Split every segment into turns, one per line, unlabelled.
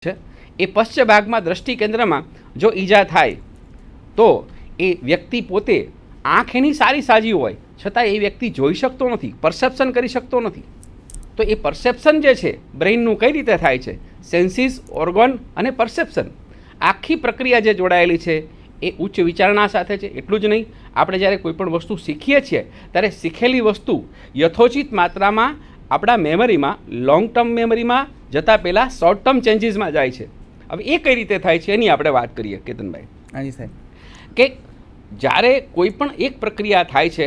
છે એ પશ્ચ ભાગમાં દ્રષ્ટિ કેન્દ્રમાં જો ઈજા થાય તો એ વ્યક્તિ પોતે આંખ એની સારી સાજી હોય છતાં એ વ્યક્તિ જોઈ શકતો નથી, પરસેપ્શન કરી શકતો નથી. તો એ પરસેપ્શન જે છે બ્રેઇનનું કઈ રીતે થાય છે, સેન્સીસ, ઓર્ગન અને પરસેપ્શન આખી પ્રક્રિયા જે જોડાયેલી છે એ ઉચ્ચ વિચારણા સાથે છે. એટલું જ નહીં, આપણે જ્યારે કોઈ પણ વસ્તુ શીખીએ છીએ ત્યારે શીખેલી વસ્તુ યથોચિત માત્રામાં આપણા મેમરીમાં, લોંગ ટર્મ મેમરીમાં જતાં પહેલાં શોર્ટ ટર્મ ચેન્જીસમાં જાય છે. હવે એ કઈ રીતે થાય છે એની આપણે વાત કરીએ કેતનભાઈ.
હાજી સાહેબ.
કે જ્યારે કોઈ પણ એક પ્રક્રિયા થાય છે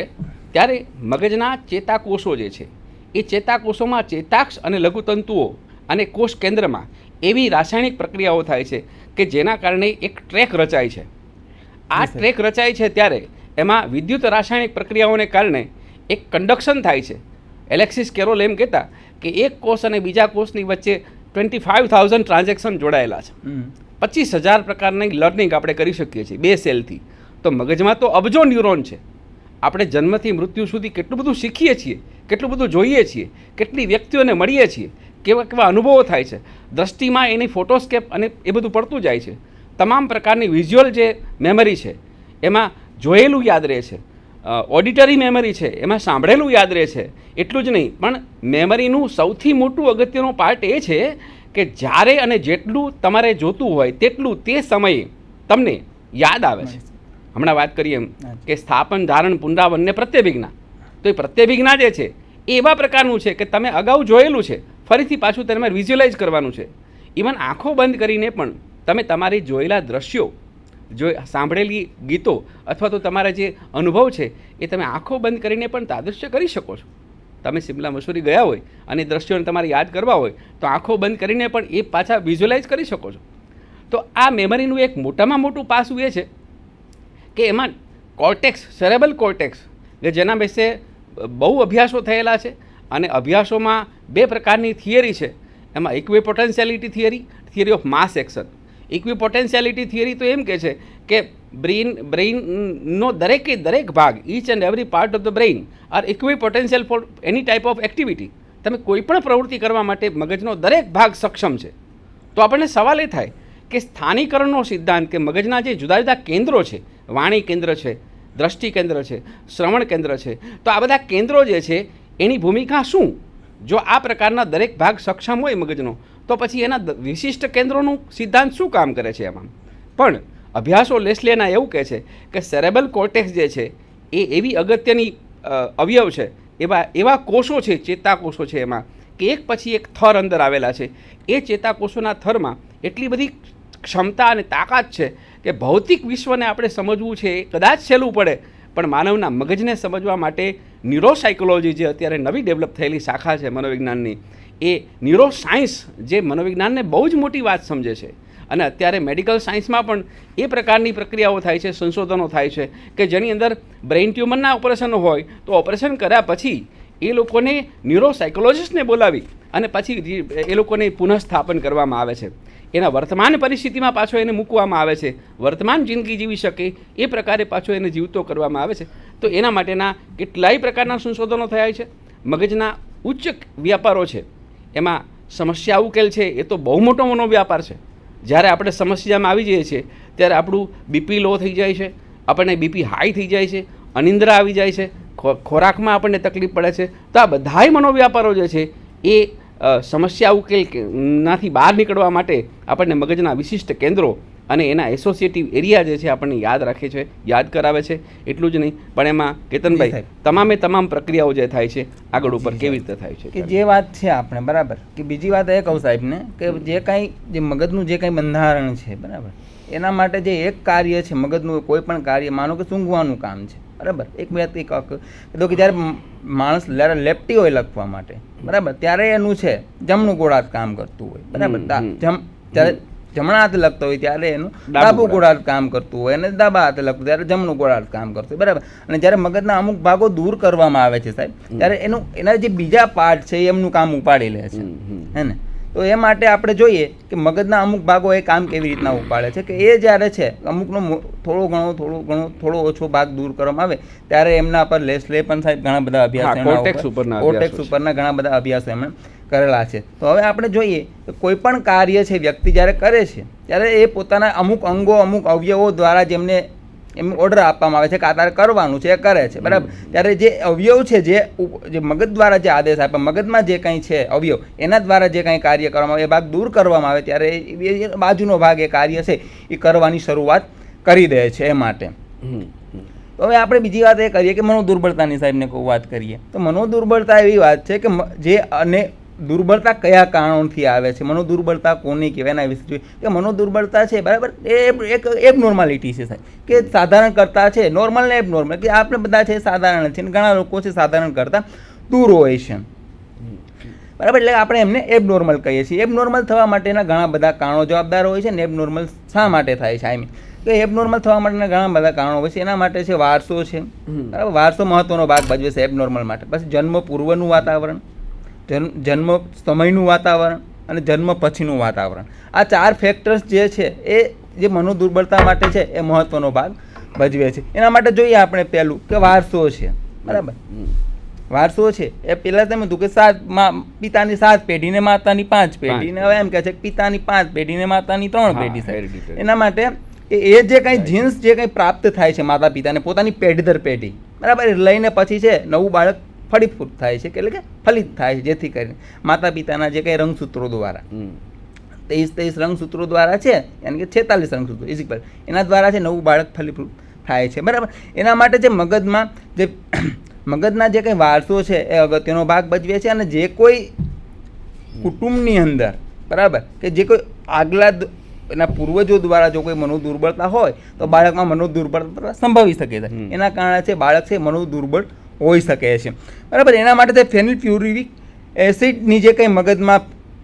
ત્યારે મગજના ચેતાકોષો જે છે એ ચેતાકોષોમાં ચેતાક્ષ અને લઘુતંતુઓ અને કોષ કેન્દ્રમાં એવી રાસાયણિક પ્રક્રિયાઓ થાય છે કે જેના કારણે એક ટ્રેક રચાય છે. આ ટ્રેક રચાય છે ત્યારે એમાં વિદ્યુત રાસાયણિક પ્રક્રિયાઓને કારણે એક કન્ડક્શન થાય છે. એલેક્સિસ કેરોલ એમ કહેતા કે એક કોષ અને બીજા કોષની વચ્ચે 25,000 ટ્રાન્ઝેક્શન જોડાયેલા છે. 25,000 પ્રકારની લર્નિંગ આપણે કરી શકીએ છીએ બે સેલથી. તો મગજમાં તો અબજો ન્યુરોન છે. આપણે જન્મથી મૃત્યુ સુધી કેટલું બધું શીખીએ છીએ, કેટલું બધું જોઈએ છીએ, કેટલી વ્યક્તિઓને મળીએ છીએ, કેવા કેવા અનુભવો થાય છે. દ્રષ્ટિમાં એની ફોટોસ્કેપ અને એ બધું પડતું જાય છે. તમામ પ્રકારની વિઝ્યુઅલ જે મેમરી છે એમાં જોયેલું યાદ રહે છે, ઓડિટરી મેમરી છે એમાં સાંભળેલું યાદ રહે છે. એટલું જ નહીં, પણ મેમરીનું સૌથી મોટું અગત્યનો પાર્ટ એ છે કે જ્યારે અને જેટલું તમારે જોતું હોય તેટલું તે સમયે તમને યાદ આવે છે. હમણાં વાત કરીએ એમ કે સ્થાપન, ધારણ, પુનરાવર્તન ને પ્રત્યભિજ્ઞા. તો એ પ્રત્યભિજ્ઞા જે છે એ એવા પ્રકારનું છે કે તમે અગાઉ જોયેલું છે ફરીથી પાછું તમારે વિઝ્યુઅલાઇઝ કરવાનું છે. ઇવન આંખો બંધ કરીને પણ તમે તમારી જોયેલા દ્રશ્યો, સાંભળેલી ગીતો અથવા તો તમારા જે અનુભવ છે એ તમે આંખો બંધ કરીને પણ તાદૃશ્ય કરી શકો છો. તમે સિમલા મસૂરી ગયા હોય અને દ્રશ્યોને તમારે યાદ કરવા હોય તો આંખો બંધ કરીને પણ એ પાછા વિઝ્યુઅલાઇઝ કરી શકો છો. તો આ મેમરીનું એક મોટામાં મોટું પાસું એ છે કે એમાં કોર્ટેક્સ, સેરેબલ કોર્ટેક્સ કે જેના વિશે બહુ અભ્યાસો થયેલા છે અને અભ્યાસોમાં બે પ્રકારની થિયરી છે. એમાં equipotentiality theory of mass action. Equipotentiality theory તો એમ કહે છે કે બ્રેઇનનો દરેક ભાગ, each and every part of the brain are equipotential for any type of activity. તમે કોઈ પણ પ્રવૃત્તિ કરવા માટે મગજનો દરેક ભાગ સક્ષમ છે. તો આપણને સવાલ એ થાય કે સ્થાનીકરણનો સિદ્ધાંત કે મગજના જે જુદા જુદા કેન્દ્રો છે, વાણી કેન્દ્ર છે, દ્રષ્ટિ કેન્દ્ર છે, શ્રવણ કેન્દ્ર છે, તો આ બધા કેન્દ્રો જે છે એની ભૂમિકા શું? જો આ પ્રકારના દરેક ભાગ સક્ષમ હોય મગજનો તો પછી એના વિશિષ્ટ કેન્દ્રોનું સિદ્ધાંત શું કામ કરે છે એમાં? પણ અભ્યાસો લેસ્લેના એવું કહે છે કે સેરેબલ કોર્ટેક્સ જે છે એ એવી અગત્યની અવયવ છે, એવા કોષો છે, ચેતાકોષો છે એમાં કે એક પછી એક થર અંદર આવેલા છે. એ ચેતાકોષોના થરમાં એટલી બધી ક્ષમતા અને તાકાત છે કે ભૌતિક વિશ્વને આપણે સમજવું છે એ કદાચ સહેલું પડે, પણ માનવના મગજને સમજવા માટે ન્યુરોસાયકોલોજી જે અત્યારે નવી ડેવલપ થયેલી શાખા છે મનોવિજ્ઞાનની, એ ન્યુરોસાયન્સ જે મનોવિજ્ઞાનને બહુ જ મોટી વાત સમજે છે. અને અત્યારે મેડિકલ સાયન્સમાં પણ એ પ્રકારની પ્રક્રિયાઓ થાય છે, સંશોધનો થાય છે કે જેની અંદર બ્રેઇન ટ્યુમરના ઓપરેશનો હોય તો ઓપરેશન કર્યા પછી એ લોકોને ન્યુરોસાયકોલોજિસ્ટને બોલાવી અને પછી એ લોકોને પુનઃસ્થાપન કરવામાં આવે છે. એના વર્તમાન પરિસ્થિતિમાં પાછો એને મૂકવામાં આવે છે, વર્તમાન જિંદગી જીવી શકે એ પ્રકારે પાછો એને જીવતો કરવામાં આવે છે. તો એના માટેના કેટલાય પ્રકારના સંશોધનો થયા છે. મગજના ઉચ્ચ વ્યાપારો છે, એમાં સમસ્યા ઉકેલ છે એ તો બહુ મોટો મનોવ્યાપાર છે. જ્યારે આપણે સમસ્યામાં આવી જઈએ છીએ ત્યારે આપણું બીપી લો થઈ જાય છે, આપણને બીપી હાઈ થઈ જાય છે, અનિંદ્રા આવી જાય છે, ખોરાકમાં આપણને તકલીફ પડે છે. તો આ બધાય મનોવ્યાપારો જે છે એ સમસ્યા ઉકેલનાથી બહાર નીકળવા માટે આપણને મગજના વિશિષ્ટ કેન્દ્રો અને એના એસોસિએટિવ એરિયા જે છે આપણને યાદ રાખે છે, યાદ કરાવે છે. એટલું જ નહીં, પણ એમાં કેતનભાઈ તમામ પ્રક્રિયાઓ જે થાય છે આગળ ઉપર કેવી રીતે થાય છે
કે જે વાત છે આપણે બરાબર, કે બીજી વાત એ કહું સાહેબને કે જે કાંઈ જે મગજનું જે કાંઈ બંધારણ છે બરાબર, એના માટે જે એક કાર્ય છે મગજનું, કોઈ પણ કાર્ય, માનો કે સૂંઘવાનું કામ છે બરાબર, એક તો કે જ્યારે માણસ લેપટી હોય લખવા માટે બરાબર, ત્યારે એનું છે જમણું ગોળાર્ધ કામ કરતું હોય બરાબર. ત્યારે જમણા હાથે લખતો હોય ત્યારે એનું ડાબું ગોળાર્ધ કામ કરતું હોય અને ડાબા હાથે લખતું ત્યારે જમણું ગોળાર્ધ કામ કરતું હોય બરાબર. અને જ્યારે મગજના અમુક ભાગો દૂર કરવામાં આવે છે સાહેબ, ત્યારે એના જે બીજા પાર્ટ છે એમનું કામ ઉપાડી લે છે હે ને. તો એ માટે આપણે જોઈએ કે મગજના અમુક ભાગો એ કામ કેવી રીતના ઉપાડે છે કે એ જ્યારે છે અમુકનો થોડો ઓછો ભાગ દૂર કરવામાં આવે ત્યારે એમના પર લેસ લે પણ સાહેબ ઘણા બધા અભ્યાસ, કોર્ટેક્સ ઉપરના ઘણા બધા અભ્યાસો એમણે કરેલા છે. તો હવે આપણે જોઈએ કે કોઈ પણ કાર્ય છે વ્યક્તિ જ્યારે કરે છે ત્યારે એ પોતાના અમુક અંગો અમુક અવયવો દ્વારા જેમને એમ ઓર્ડર આપવામાં આવે છે કે આ તારે કરવાનું છે એ કરે છે, બરાબર. ત્યારે જે અવયવ છે જે મગજ દ્વારા જે આદેશ આપે, મગજમાં જે કંઈ છે અવયવ એના દ્વારા જે કંઈ કાર્ય કરવામાં આવે એ ભાગ દૂર કરવામાં આવે ત્યારે એ બાજુનો ભાગ એ કાર્ય છે એ કરવાની શરૂઆત કરી દે છે. એ માટે તો હવે આપણે બીજી વાત એ કરીએ કે મનોદુર્બળતાની સાહેબને કોઈ વાત કરીએ તો મનોદુર્બળતા એવી વાત છે કે જે અને દુર્બળતા કયા કારણોથી આવે છે, મનોદુર્બળતા કોને કહેવાય એના વિશે જોઈએ કે મનોદુર્બળતા છે, બરાબર, એ એક એબનોર્માલિટી છે સાહેબ, કે સાધારણ કરતાં છે, નોર્મલ ને એબનોર્મલ, કે આપણે બધા છે સાધારણ છે, ઘણા લોકો છે સાધારણ કરતાં દૂર હોય છે, બરાબર. એટલે આપણે એમને એબનોર્મલ કહીએ છીએ. એબનોર્મલ થવા માટેના ઘણા બધા કારણો જવાબદાર હોય છે ને એબનોર્મલ શા માટે થાય છે, કે એબનોર્મલ થવા માટેના ઘણા બધા કારણો હોય છે. એના માટે છે વારસો છે, બરાબર, વારસો મહત્વનો ભાગ ભજવે છે એબનોર્મલ માટે. પછી જન્મ પૂર્વનું વાતાવરણ, જન્મ સમયનું વાતાવરણ અને જન્મ પછીનું વાતાવરણ, આ 4 ફેક્ટર્સ જે છે એ જે મનોદુર્બળતા માટે છે એ મહત્વનો ભાગ ભજવે છે. એના માટે જોઈએ આપણે પહેલું કે વારસો છે, બરાબર. વારસો છે એ પહેલાં તમે કીધું કે પિતાની 7 પેઢી ને માતાની 5 પેઢી, ને હવે એમ કહે છે કે પિતાની 5 પેઢી ને માતાની 3 પેઢી છે. એના માટે એ જે કંઈ જીન્સ જે કંઈ પ્રાપ્ત થાય છે માતા પિતાને પોતાની પેઢી દર પેઢી, બરાબર, લઈને પછી છે નવું બાળક ફળીભૂત થાય છે, એટલે કે ફલિત થાય છે, જેથી કરીને માતા પિતાના જે કંઈ રંગસૂત્રો દ્વારા 23 રંગસૂત્રો દ્વારા છે, યાની કે 46 રંગસૂત્રો ઇઝિક્વલ એના દ્વારા છે નવું બાળક ફલીભૂત થાય છે, બરાબર. એના માટે જે મગજના જે કંઈ વારસો છે એ અગત્યનો ભાગ ભજવે છે. અને જે કોઈ કુટુંબની અંદર, બરાબર, કે જે કોઈ આગલા એના પૂર્વજો દ્વારા જો કોઈ મનોદુર્બળતા હોય તો બાળકમાં મનોદુર્બળતા સંભવી શકે છે. એના કારણે છે બાળક છે મનોદુર્બળ હોઈ શકે છે, બરાબર. એના માટે તે ફેનિલફ્યુરિક એસિડની જે કંઈ મગજમાં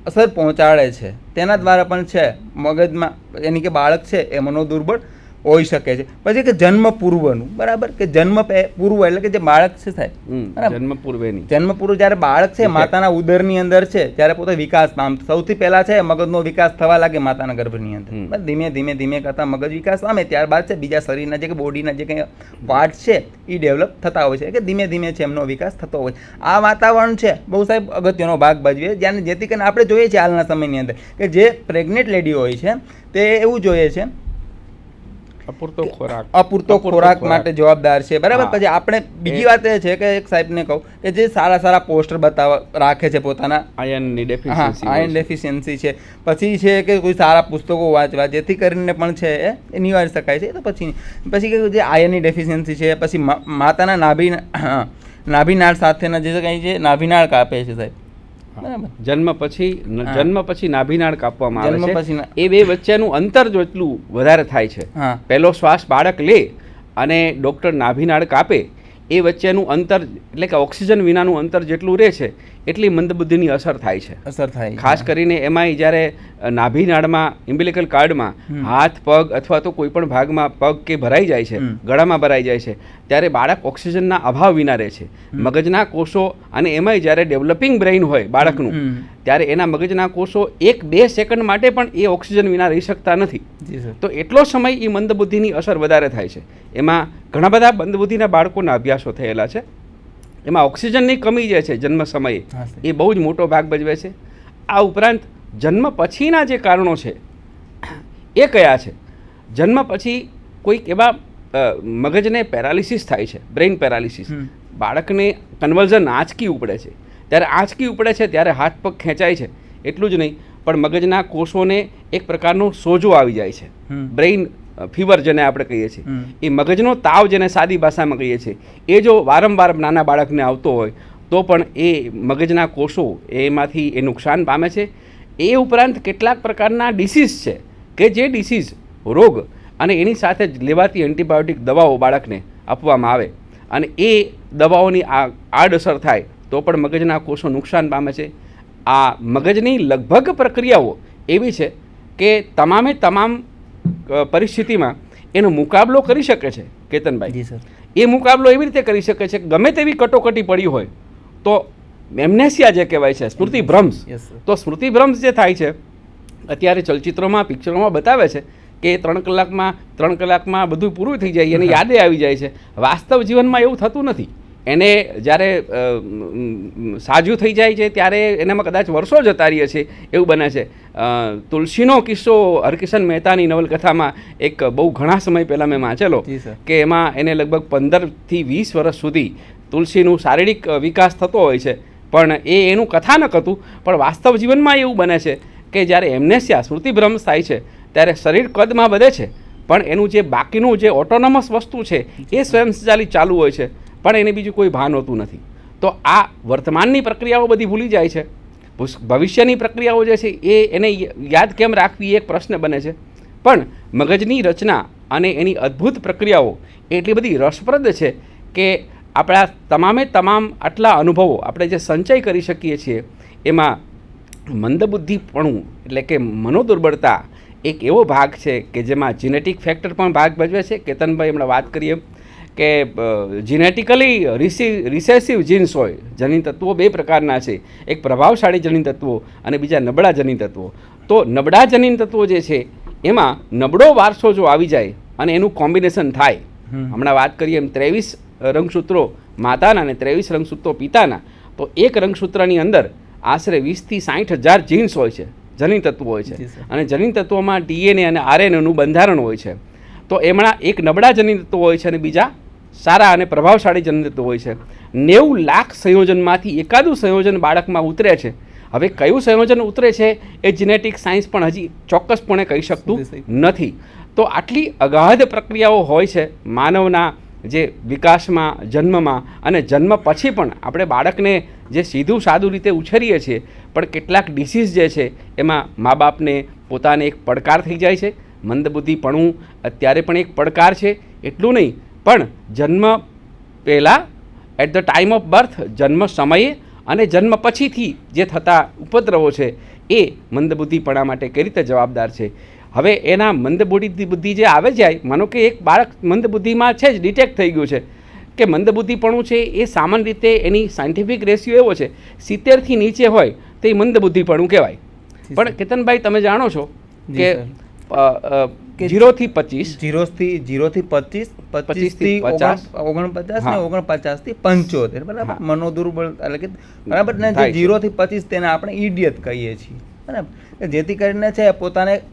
અસર પહોંચાડે છે તેના દ્વારા પણ છે મગજમાં એની કે બાળક છે એ મનોદુર્બળ હોઈ શકે છે. પછી કે જન્મ પૂર્વનું, બરાબર, કે જન્મ પૂર્વ એટલે કે જે બાળક છે સાહેબ,
જન્મ પૂર્વ
જ્યારે બાળક છે માતાના ઉદરની અંદર છે ત્યારે પોતે વિકાસ પામતો, સૌથી પહેલા છે મગજનો વિકાસ થવા લાગે માતાના ગર્ભની અંદર, ધીમે ધીમે કરતા મગજ વિકાસ પામે, ત્યારબાદ છે બીજા શરીરના જે કે બોડીના જે કંઈ પાર્ટ છે એ ડેવલપ થતા હોય છે, કે ધીમે ધીમે છે એમનો વિકાસ થતો હોય. આ વાતાવરણ છે બહુ સાહેબ અગત્યનો ભાગ ભજવે, જેથી કરીને આપણે જોઈએ છીએ હાલના સમયની અંદર કે જે પ્રેગ્નેન્ટ લેડી હોય છે તે એવું જોઈએ છે અપૂરતો ખોરાક માટે જવાબદાર છે, બરાબર. પછી આપણે બીજી વાત એ છે કે એક સાહેબને કહું કે જે સારા પોસ્ટર રાખે છે પોતાના આયર્ન ડેફિશિયન્સી છે, પછી છે કે કોઈ સારા પુસ્તકો વાંચવા જેથી કરીને પણ છે એ નિવારી શકાય છે. તો પછી કે જે આયર્નની ડેફિશિયન્સી છે, પછી માતાના નાભીનાળ સાથેના જે કંઈ છે નાભીનાળ કાપે છે સાહેબ,
જન્મ પછી નાભીનાળ કાપવામાં આવે છે. એ બે વચ્ચેનું અંતર જો એટલું વધારે થાય છે, પહેલો શ્વાસ બાળક લે અને ડૉક્ટર નાભીનાળ કાપે, એ વચ્ચેનું અંતર એટલે કે ઓક્સિજન વિનાનું અંતર જેટલું રહે છે એટલી મંદબુદ્ધિની અસર થાય છે. ખાસ કરીને એમાંય જ્યારે નાભીનાળમાં ઇમ્બિલિકલ કાર્ડમાં હાથ પગ અથવા તો કોઈ પણ ભાગમાં પગ કે ભરાઈ જાય છે, ગળામાં ભરાઈ જાય છે, ત્યારે બાળક ઓક્સિજનના અભાવ વિના રહે છે. મગજના કોષો અને એમાંય જ્યારે ડેવલપિંગ બ્રેઇન હોય બાળકનું ત્યારે એના મગજના કોષો 1-2 સેકન્ડ માટે પણ એ ઓક્સિજન વિના રહી શકતા નથી. તો એટલો સમય એ મંદબુદ્ધિની અસર વધારે થાય છે. એમાં ઘણા બધા મંદબુદ્ધિના બાળકોના અભ્યાસો થયેલા છે. એમાં ઓક્સિજનની કમી જે છે જન્મ સમયે એ બહુ જ મોટો ભાગ ભજવે છે. આ ઉપરાંત જન્મ પછીના જે કારણો છે એ કયા છે? જન્મ પછી કોઈક એવા મગજને પેરાલિસિસ થાય છે, બ્રેઇન પેરાલિસિસ, બાળકને કન્વર્ઝન આંચકી ઉપડે છે. ત્યારે આંચકી ઉપડે છે ત્યારે હાથ પગ ખેંચાય છે, એટલું જ નહીં પણ મગજના કોષોને એક પ્રકારનો સોજો આવી જાય છે, બ્રેઇન ફીવર જેને આપણે કહીએ છીએ. એ મગજનો તાવ જેને સાદી ભાષામાં કહીએ છીએ, એ જો વારંવાર નાના બાળકને આવતો હોય તો પણ એ મગજના કોષો એમાંથી એ નુકસાન પામે છે. એ ઉપરાંત કેટલાક પ્રકારના ડિસીઝ છે કે જે ડિસીઝ રોગ અને એની સાથે જ લેવાતી એન્ટીબાયોટિક દવાઓ બાળકને આપવામાં આવે અને એ દવાઓની આડઅસર થાય તો પણ મગજના કોષો નુકસાન પામે છે. આ મગજની લગભગ પ્રક્રિયાઓ એવી છે કે તમામ પરિસ્થિતિમાં એનો મુકાબલો કરી શકે છે. કેતનભાઈ, એ મુકાબલો એવી રીતે કરી શકે છે કે ગમે તેવી કટોકટી પડી હોય તો એમ્નેસિયા જે કહેવાય છે, સ્મૃતિભ્રંશ, તો સ્મૃતિભ્રંશ જે થાય છે અત્યારે ચલચિત્રોમાં પિક્ચરોમાં બતાવે છે કે 3 કલાકમાં બધું પૂરું થઈ જાય અને યાદે આવી જાય છે. વાસ્તવ જીવનમાં એવું થતું નથી. એને જ્યારે સાજું થઈ જાય છે ત્યારે એનામાં કદાચ વર્ષો જતા રહીએ છે એવું બને છે. તુલસીનો કિસ્સો હરકિશન મહેતાની નવલકથામાં એક બહુ ઘણા સમય પહેલાં મેં વાંચેલો કે એમાં એને લગભગ 15થી 20 વર્ષ સુધી તુલસીનું શારીરિક વિકાસ થતો હોય છે, પણ એનું કથાનક હતું. પણ વાસ્તવ જીવનમાં એવું બને છે કે જ્યારે એમનેસિયા સ્મૃતિભ્રંશ થાય છે ત્યારે શરીર કદમાં વધે છે, પણ એનું જે બાકીનું જે ઓટોનોમસ વસ્તુ છે એ સ્વયંસંચાલિત ચાલુ હોય છે, પણ એને બીજું કોઈ ભાન હોતું નથી. તો આ વર્તમાનની પ્રક્રિયાઓ બધી ભૂલી જાય છે. ભવિષ્યની પ્રક્રિયાઓ જે છે એને યાદ કેમ રાખવી એક પ્રશ્ન બને છે. પણ મગજની રચના અને એની અદ્ભુત પ્રક્રિયાઓ એટલી બધી રસપ્રદ છે કે આપણા તમામ આટલા અનુભવો આપણે જે સંચય કરી શકીએ છીએ એમાં મંદબુદ્ધિપણું એટલે કે મનોદુર્બળતા એક એવો ભાગ છે કે જેમાં જીનેટિક ફેક્ટર પણ ભાગ ભજવે છે. કેતનભાઈ હમણાં વાત કરીએ કે જીનેટિકલી રિસેસિવ જીન્સ હોય, જનીન તત્વો બે પ્રકારના છે, એક પ્રભાવશાળી જનીન તત્વો અને બીજા નબળા જનીન તત્વો. તો નબળા જનીન તત્વો જે છે એમાં નબળો વારસો જો આવી જાય અને એનું કોમ્બિનેશન થાય, હમણાં વાત કરીએ એમ 23 રંગસૂત્રો માતાના અને 23 રંગસૂત્રો પિતાના, તો એક રંગસૂત્રની અંદર આશરે 20,000 થી 60,000 જીન્સ હોય છે, જનીન તત્વો હોય છે. અને જનીન તત્વોમાં DNA અને RNAનું બંધારણ હોય છે. તો એમના એક નબળા જનીન તત્વો હોય છે અને બીજા સારા અને પ્રભાવશાળી જનીન તત્વો હોય છે. 90 લાખ સંયોજનમાંથી એકાદું સંયોજન બાળકમાં ઉતરે છે. હવે કયું સંયોજન ઉતરે છે એ જીનેટિક સાયન્સ પણ હજી ચોક્કસપણે કહી શકતું નથી. તો આટલી અગાધ પ્રક્રિયાઓ હોય છે માનવના જે વિકાસમાં, જન્મમાં અને જન્મ પછી પણ. આપણે બાળકને જે સીધું સાદું રીતે ઉછેરીએ છીએ, પણ કેટલાક ડિસીઝ જે છે એમાં મા બાપને પોતાને એક પડકાર થઈ જાય છે. મંદબુદ્ધિપણું અત્યારે પણ એક પડકાર છે. એટલું નહીં, પણ જન્મ પહેલાં at the time of birth, જન્મ સમયે અને જન્મ પછીથી જે થતા ઉપદ્રવો છે એ મંદબુદ્ધિપણા માટે કઈ રીતે જવાબદાર છે. હવે એના મંદબુદ્ધિ જે આવે જાય, માનો કે એક બાળક મંદબુદ્ધિમાં છે જ, ડિટેક્ટ થઈ ગયું છે કે મંદબુદ્ધિપણું છે, એ સામાન્ય રીતે એની સાયન્ટિફિક રેશિયો એવો છે 70થી નીચે હોય તો એ મંદબુદ્ધિપણું કહેવાય. પણ કેતનભાઈ તમે જાણો છો કે 0 થી 25
0 થી 25 25 થી 49 ને 49 થી 75, બરાબર. મનોદુર્બળ એટલે કે બરાબર ને, જે 0 થી 25 તેને આપણે ઇડિયટ કહીએ છીએ, બરાબર. જેથી કરીને છે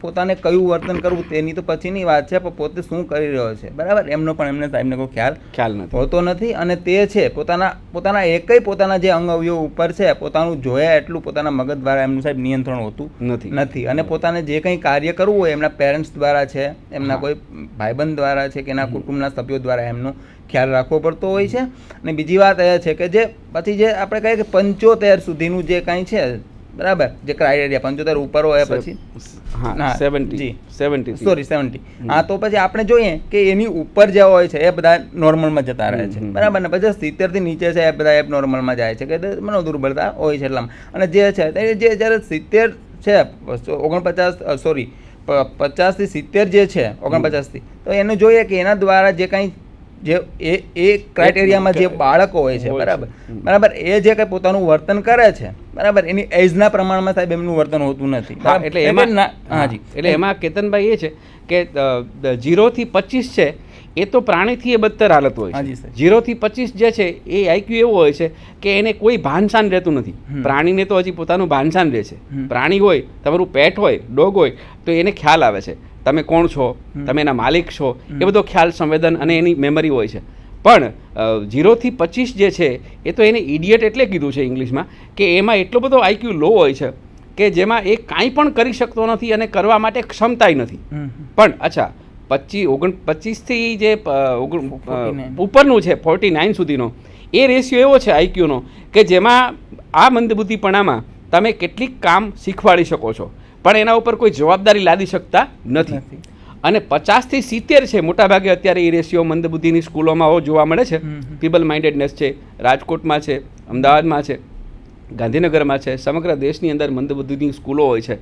પોતાને કયું વર્તન કરવું તેની તો પછીની વાત છે, પણ પોતે શું કરી રહ્યો છે, બરાબર, એમનો પણ એમને સાહેબને કોઈ ખ્યાલ હોતો નથી. અને તે છે પોતાના પોતાના જે અંગ અવયવ ઉપર છે પોતાનું જોયા એટલું પોતાના મગજ દ્વારા એમનું સાહેબ નિયંત્રણ હોતું નથી. અને પોતાને જે કંઈ કાર્ય કરવું હોય એમના પેરેન્ટ્સ દ્વારા છે, એમના કોઈ ભાઈબંધ દ્વારા છે કે એના કુટુંબના સભ્યો દ્વારા એમનો ખ્યાલ રાખવો પડતો હોય છે. અને બીજી વાત એ છે કે જે પછી જે આપણે કહીએ કે 75 સુધીનું જે કાંઈ છે, બરાબર, જે ક્રાઇટેરિયા 75 ઉપર હોય પછી 70, હા, તો પછી આપણે જોઈએ કે એની ઉપર જે હોય છે એ બધા નોર્મલમાં જતા રહે છે, બરાબર. ને પછી 70 થી નીચે છે એ બધા એબ નોર્મલમાં જાય છે કે મનોદુર્બળતા હોય છે એટલામાં. અને જે છે જે જ્યારે 70 છે 50 થી 70 જે છે 49 થી, તો એનું જોઈએ કે એના દ્વારા જે કાંઈ જે એ ક્રાઇટેરિયામાં જે બાળકો હોય છે, બરાબર, એ જે કંઈ પોતાનું વર્તન કરે છે, બરાબર, એની એજના પ્રમાણમાં સાહેબ એમનું વર્તન હોતું નથી.
એટલે એમાં કેતનભાઈ એ છે કે 0 થી 25 છે એ તો પ્રાણીથી એ બદતર હાલત હોય છે. 0 થી 25 જે છે એ આઈક્યુ એવું હોય છે કે એને કોઈ ભાનસાન રહેતું નથી. પ્રાણીને તો હજી પોતાનું ભાનસાન રહે છે. પ્રાણી હોય, તમારું પેટ હોય, ડોગ હોય, તો એને ખ્યાલ આવે છે તમે કોણ છો, તમે એના માલિક છો, એ બધો ખ્યાલ, સંવેદન અને એની મેમરી હોય છે. પણ 0 થી 25 જે છે એ તો એને ઇડિયટ એટલે કીધું છે ઇંગ્લિશમાં, કે એમાં એટલો બધો આઈક્યુ લો હોય છે કે જેમાં એ કાંઈ પણ કરી શકતો નથી અને કરવા માટે ક્ષમતાય નથી. પણ અચ્છા 25 થી જે ઉપરનું છે 49 સુધીનો એ રેશિયો એવો છે આઈક્યુનો કે જેમાં આ મંદબુદ્ધિપણામાં તમે કેટલીક કામ શીખવાડી શકો છો, પણ એના ઉપર કોઈ જવાબદારી લાદી શકતા નથી. અને 50 થી 70 છે મોટાભાગે અત્યારે એ રેશિયો મંદબુદ્ધિની સ્કૂલોમાં જોવા મળે છે. પીપલ માઇન્ડેડનેસ છે, રાજકોટમાં છે, અમદાવાદમાં છે, ગાંધીનગરમાં છે, સમગ્ર દેશની અંદર મંદબુદ્ધિની સ્કૂલો હોય છે.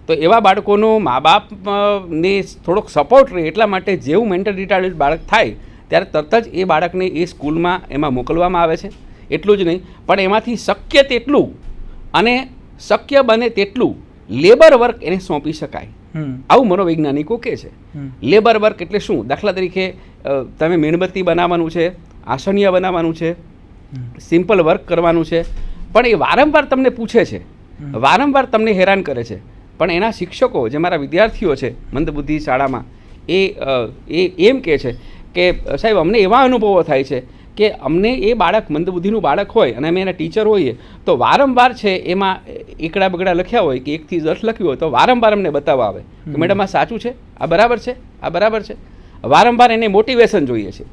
તો એવા બાળકોનો મા બાપને થોડોક સપોર્ટ રહે એટલા માટે જેવું મેન્ટલ રિટાર્ડેડ બાળક થાય ત્યારે તરત જ એ બાળકને એ સ્કૂલમાં એમાં મોકલવામાં આવે છે. એટલું જ નહીં, પણ એમાંથી શક્ય તેટલું અને શક્ય બને તેટલું લેબર વર્ક એને સોંપી શકાય, આવું મનોવૈજ્ઞાનિકો કહે છે. લેબર વર્ક એટલે શું? દાખલા તરીકે તમે મીણબત્તી બનાવવાનું છે, આસનિયા બનાવવાનું છે, સિમ્પલ વર્ક કરવાનું છે, પણ એ વારંવાર તમને પૂછે છે, વારંવાર તમને હેરાન કરે છે. પણ એના શિક્ષકો જે મારા વિદ્યાર્થીઓ છે મંદબુદ્ધિ શાળામાં એ એમ કહે છે કે સાહેબ અમને એવા અનુભવો થાય છે કે અમને એ બાળક મંદબુદ્ધિનું બાળક હોય અને અમે એના ટીચર હોઈએ તો વારંવાર છે એમાં એકડા બગડા લખ્યા હોય કે 1 થી 10 લખ્યું હોય તો વારંવાર અમને બતાવવા આવે કે મેડમ આ સાચું છે, આ બરાબર છે, આ બરાબર છે. વારંવાર એને મોટિવેશન જોઈએ છે.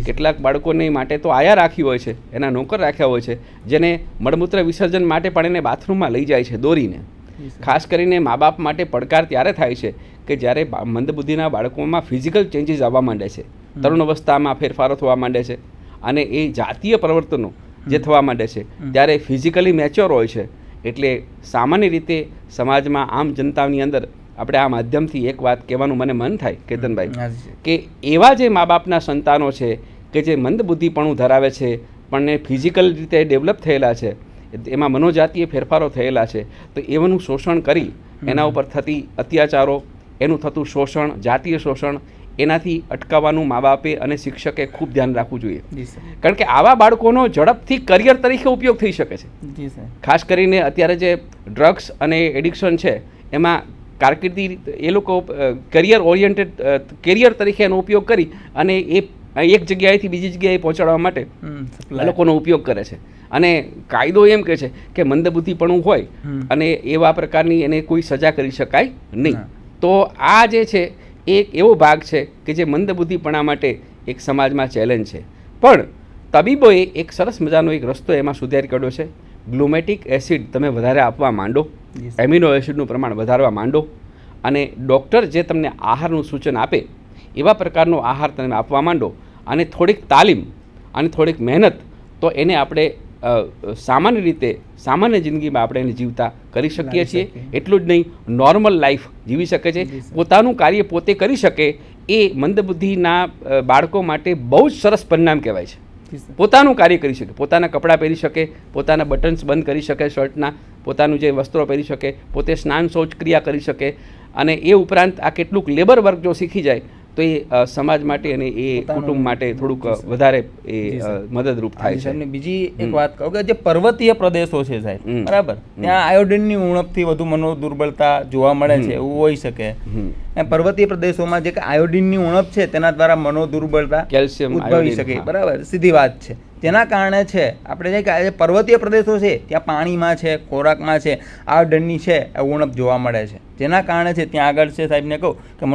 કેટલાક બાળકોને માટે તો આયા રાખી હોય છે, એના નોકર રાખ્યા હોય છે, જેને મળમૂત્ર વિસર્જન માટે પણ એને બાથરૂમમાં લઈ જાય છે દોરીને. ખાસ કરીને મા બાપ માટે પડકાર ત્યારે થાય છે કે જ્યારે મંદબુદ્ધિના બાળકોમાં ફિઝિકલ ચેન્જીસ આવવા માંડે છે, તરુણ અવસ્થામાં ફેરફારો થવા માંડે છે અને એ જાતીય પ્રવર્તનો જે થવા માંડે છે ત્યારે ફિઝિકલી મેચ્યોર હોય છે. એટલે સામાન્ય રીતે સમાજમાં આમ જનતાની અંદર આપણે આ માધ્યમથી એક વાત કહેવાનું મને મન થાય કેતનભાઈ કે એવા જે મા બાપના સંતાનો છે કે જે મંદબુદ્ધિપણું ધરાવે છે પણ ફિઝિકલ રીતે ડેવલપ થયેલા છે, એમાં મનોજાતીય ફેરફારો થયેલા છે, તો એવાનું શોષણ કરી એના ઉપર થતી અત્યાચારો, એનું થતું શોષણ, જાતીય શોષણ, એનાથી અટકાવવાનું મા બાપે અને શિક્ષકે ખૂબ ધ્યાન રાખવું જોઈએ. કારણ કે આવા બાળકોનો ઝડપથી કરિયર તરીકે ઉપયોગ થઈ શકે છે. ખાસ કરીને અત્યારે જે ડ્રગ્સ અને એડિક્શન છે એમાં કારકિર્દી એ લોકો કરિયર ઓરિએન્ટેડ કેરિયર તરીકે એનો ઉપયોગ કરી અને એ એક જગ્યાએથી બીજી જગ્યાએ પહોંચાડવા માટે એ લોકોનો ઉપયોગ કરે છે. અને કાયદો એમ કહે છે કે મંદબુદ્ધિપણું હોય અને એવા પ્રકારની એને કોઈ સજા કરી શકાય નહીં. તો આ જે છે એક એવો ભાગ છે કે જે મંદબુદ્ધિપણા માટે એક સમાજમાં ચેલેન્જ છે. પણ તબીબોએ એક સરસ મજાનો એક રસ્તો એમાં સુધારી કાઢ્યો છે. ગ્લુમેટિક એસિડ તમે વધારે આપવા માંડો, એમિનો એસિડનું પ્રમાણ વધારવા માંડો અને ડૉક્ટર જે તમને આહારનું સૂચન આપે એવા પ્રકારનો આહાર તમે આપવા માંડો અને થોડીક તાલીમ અને થોડીક મહેનત તો એને આપણે સામાન્ય રીતે સામાન્ય જિંદગીમાં આપણે એને જીવતા કરી શકીએ છીએ. એટલું જ નહીં, નોર્મલ લાઈફ જીવી શકે છે, પોતાનું કાર્ય પોતે કરી શકે. એ મંદબુદ્ધિના બાળકો માટે બહુ જ સરસ પરિણામ કહેવાય છે. પોતાનું કાર્ય કરી શકે, પોતાના કપડાં પહેરી શકે, પોતાના બટન્સ બંધ કરી શકે શર્ટના, પોતાનું જે વસ્ત્રો પહેરી શકે, પોતે સ્નાન શૌચ ક્રિયા કરી શકે અને એ ઉપરાંત આ કેટલુંક લેબર વર્ક જો શીખી જાય તો એ સમાજ માટે અને એ કુટુંબ માટે થોડુંક વધારે એ મદદરૂપ થાય છે.
બીજી એક વાત કહું કે જે પર્વતીય પ્રદેશો છે સાહેબ, બરાબર, ત્યાં આયોડિનની ઉણપથી વધુ મનોદુર્બળતા જોવા મળે છે, એવું હોઈ શકે. પર્વતીય પ્રદેશોમાં જે આયોડિનની ઉણપ છે તેના દ્વારા મનોદુર્બળતા
કેલ્શિયમ
ઉદ્ભવી શકે, બરાબર, સીધી વાત છે. જેના કારણે છે આપણે જે પર્વતીય પ્રદેશો છે ત્યાં પાણીમાં છે, ખોરાકમાં છે, આયોડિનની છે ઉણપ જોવા મળે છે. જેના કારણે છે ત્યાં આગળ છે સાહેબને કહું કે